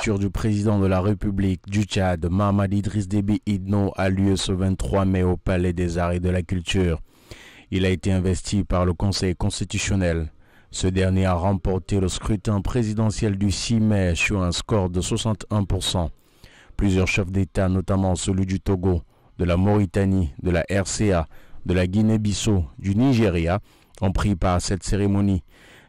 L'investiture du président de la République du Tchad, Mahamadou Idriss Déby Itno, a lieu ce 23 mai au Palais des Arts et de la Culture. Il a été investi par le Conseil constitutionnel. Ce dernier a remporté le scrutin présidentiel du 6 mai sur un score de 61%. Plusieurs chefs d'État, notamment celui du Togo, de la Mauritanie, de la RCA, de la Guinée-Bissau, du Nigeria, ont pris part à cette cérémonie.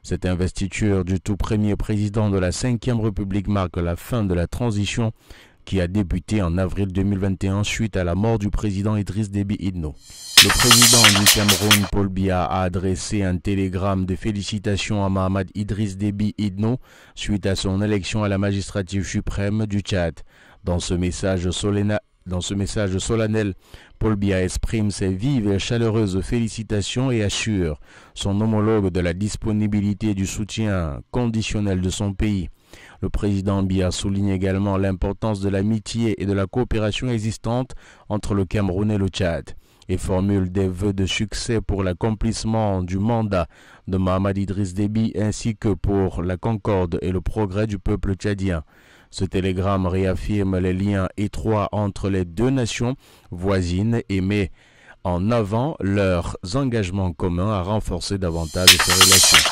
Cette investiture du tout premier président de la 5e République marque la fin de la transition qui a débuté en avril 2021 suite à la mort du président Idriss Déby Itno. Le président du Cameroun, Paul Biya, a adressé un télégramme de félicitations à Mahamadou Idriss Déby Itno suite à son élection à la magistrature suprême du Tchad. Dans ce message solennel, Paul Biya exprime ses vives et chaleureuses félicitations et assure son homologue de la disponibilité et du soutien conditionnel de son pays. Le président Biya souligne également l'importance de l'amitié et de la coopération existante entre le Cameroun et le Tchad et formule des vœux de succès pour l'accomplissement du mandat de Mahamadou Idriss Déby ainsi que pour la concorde et le progrès du peuple tchadien. Ce télégramme réaffirme les liens étroits entre les deux nations voisines et met en avant leurs engagements communs à renforcer davantage ces relations.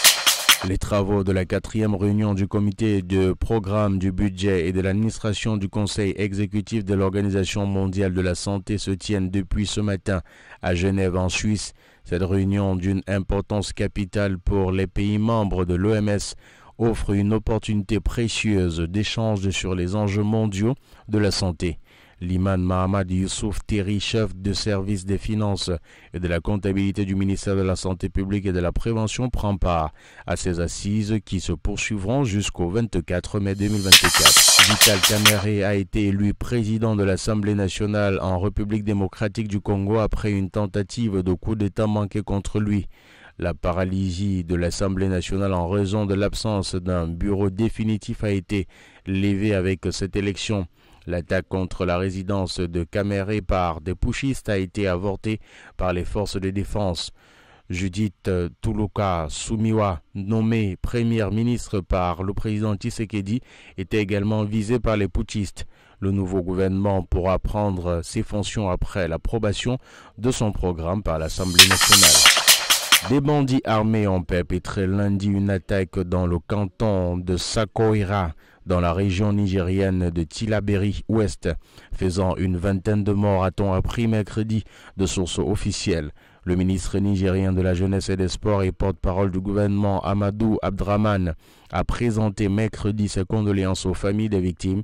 Les travaux de la 4e réunion du comité de programme du budget et de l'administration du Conseil exécutif de l'Organisation mondiale de la santé se tiennent depuis ce matin à Genève en Suisse. Cette réunion d'une importance capitale pour les pays membres de l'OMS offre une opportunité précieuse d'échange sur les enjeux mondiaux de la santé. L'imam Mohamed Youssouf Terry, chef de service des finances et de la comptabilité du ministère de la Santé publique et de la Prévention, prend part à ces assises qui se poursuivront jusqu'au 24 mai 2024. Vital Kamerhe a été élu président de l'Assemblée nationale en République démocratique du Congo après une tentative de coup d'État manquée contre lui. La paralysie de l'Assemblée nationale en raison de l'absence d'un bureau définitif a été levée avec cette élection. L'attaque contre la résidence de Kamerhe par des putschistes a été avortée par les forces de défense. Judith Tuluka Sumiwa, nommée première ministre par le président Tshisekedi, était également visée par les putschistes. Le nouveau gouvernement pourra prendre ses fonctions après l'approbation de son programme par l'Assemblée nationale. Des bandits armés ont perpétré lundi une attaque dans le canton de Sakoira, dans la région nigérienne de Tillabéri-Ouest, faisant une vingtaine de morts, a-t-on appris mercredi de sources officielles. Le ministre nigérien de la Jeunesse et des Sports et porte-parole du gouvernement Amadou Abdraman a présenté mercredi ses condoléances aux familles des victimes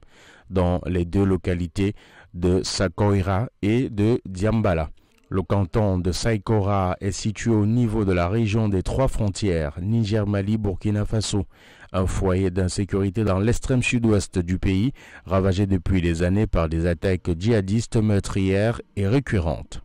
dans les deux localités de Sakoira et de Diambala. Le canton de Saikora est situé au niveau de la région des trois frontières, Niger, Mali, Burkina Faso. Un foyer d'insécurité dans l'extrême sud-ouest du pays, ravagé depuis des années par des attaques djihadistes meurtrières et récurrentes.